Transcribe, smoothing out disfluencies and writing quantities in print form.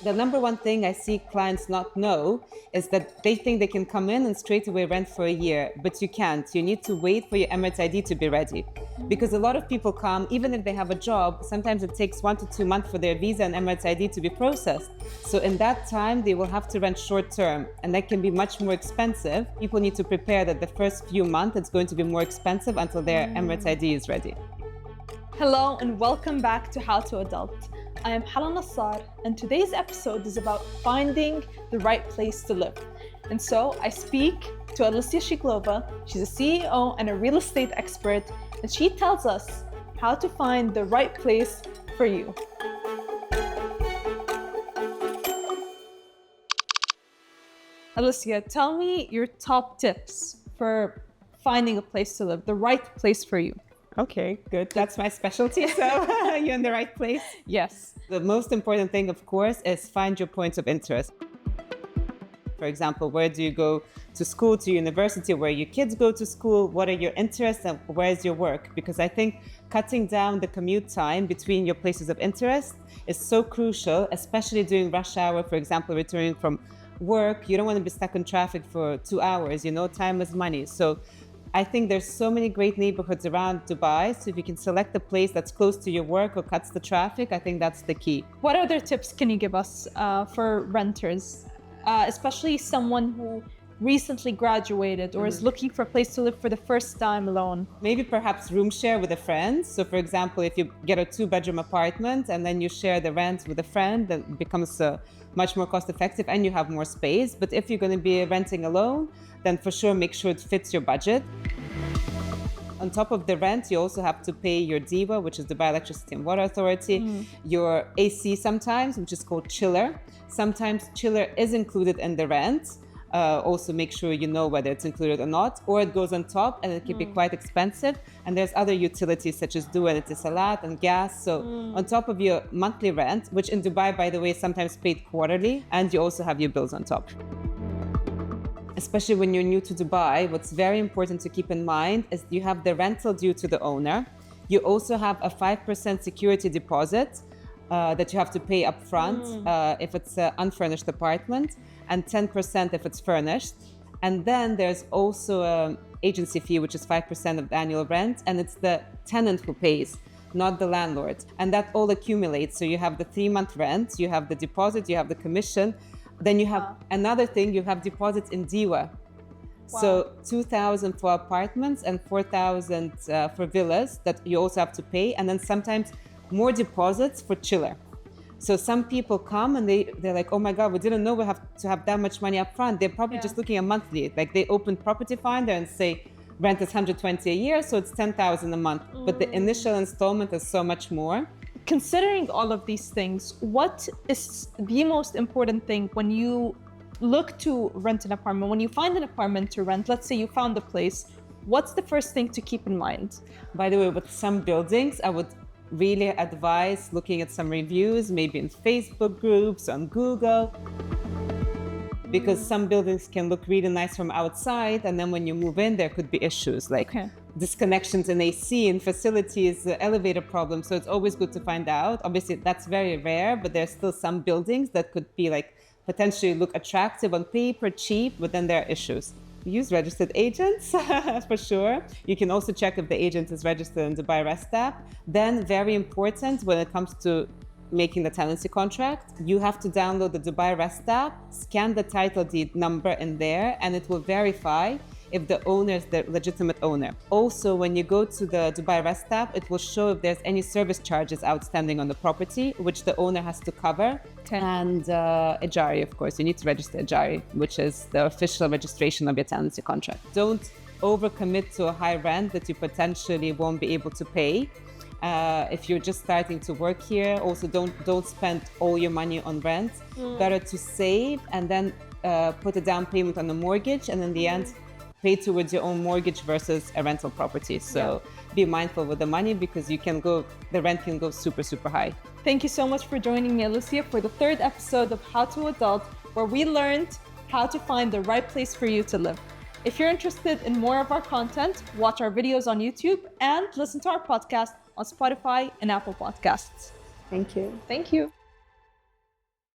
The number one thing I see clients not know is that they think they can come in and straight away rent for a year, but you can't. You need to wait for your Emirates ID to be ready. Because a lot of people come, even if they have a job, sometimes it takes 1 to 2 months for their visa and Emirates ID to be processed. So in that time, they will have to rent short term, and that can be much more expensive. People need to prepare that the first few months it's going to be more expensive until their Emirates ID is ready. Hello and welcome back to How to Adult. I am Hala Nassar, and today's episode is about finding the right place to live. And so I speak to Alessia Sheglova. She's a CEO and a real estate expert, and she tells us how to find the right place for you. Alessia, tell me your top tips for finding a place to live, the right place for you. Okay, good. That's my specialty, so you're in the right place. Yes. The most important thing, of course, is find your points of interest. For example, where do you go to school, to university, where your kids go to school, what are your interests, and where is your work? Because I think cutting down the commute time between your places of interest is so crucial, especially during rush hour, for example, returning from work. You don't want to be stuck in traffic for 2 hours, time is money. So I think there's so many great neighborhoods around Dubai. So if you can select a place that's close to your work or cuts the traffic, I think that's the key. What other tips can you give us for renters, especially someone who recently graduated or is looking for a place to live for the first time alone? Maybe perhaps room share with a friend. So for example, if you get a 2-bedroom apartment and then you share the rent with a friend, then it becomes much more cost effective and you have more space. But if you're going to be renting alone, then for sure make sure it fits your budget. On top of the rent, you also have to pay your DEWA, which is Dubai Electricity and Water Authority, your AC sometimes, which is called chiller. Sometimes chiller is included in the rent. Also make sure you know whether it's included or not, or it goes on top and it can be quite expensive. And there's other utilities such as DEWA and Etisalat and gas. So on top of your monthly rent, which in Dubai, by the way, is sometimes paid quarterly, and you also have your bills on top. Especially when you're new to Dubai, what's very important to keep in mind is you have the rental due to the owner. You also have a 5% security deposit that you have to pay up front if it's an unfurnished apartment, and 10% if it's furnished. And then there's also an agency fee, which is 5% of the annual rent, and it's the tenant who pays, not the landlord. And that all accumulates. So you have the 3-month rent, you have the deposit, you have the commission. Then you have another thing, you have deposits in DEWA. Wow. So 2,000 for apartments and 4,000 for villas that you also have to pay. And then sometimes more deposits for chiller. So some people come and they're like, oh my God, we didn't know we have to have that much money up front. They're probably just looking at monthly. Like they open Property Finder and say, rent is 120 a year, so it's 10,000 a month. But the initial installment is so much more. Considering all of these things, what is the most important thing when you look to rent an apartment? When you find an apartment to rent, let's say you found a place, what's the first thing to keep in mind? By the way, with some buildings, I would really advise looking at some reviews, maybe in Facebook groups, on Google, because some buildings can look really nice from outside, and then when you move in, there could be issues like disconnections in AC and facilities, elevator problems. So it's always good to find out. Obviously, that's very rare, but there's still some buildings that could be like potentially look attractive on paper, cheap, but then there are issues. Use registered agents for sure. You can also check if the agent is registered in Dubai Rest app. Then very important when it comes to making the tenancy contract, you have to download the Dubai Rest app, scan the title deed number in there, and it will verify if the owner is the legitimate owner. Also, when you go to the Dubai Rest app, it will show if there's any service charges outstanding on the property, which the owner has to cover. And Ejari, of course, you need to register Ejari, which is the official registration of your tenancy contract. Don't overcommit to a high rent that you potentially won't be able to pay. If you're just starting to work here, also don't spend all your money on rent. Better to save and then put a down payment on the mortgage, and in the end, pay towards your own mortgage versus a rental property. So be mindful with the money because the rent can go super, super high. Thank you so much for joining me, Alessia, for the 3rd episode of How to Adult, where we learned how to find the right place for you to live. If you're interested in more of our content, watch our videos on YouTube and listen to our podcast on Spotify and Apple Podcasts. Thank you. Thank you.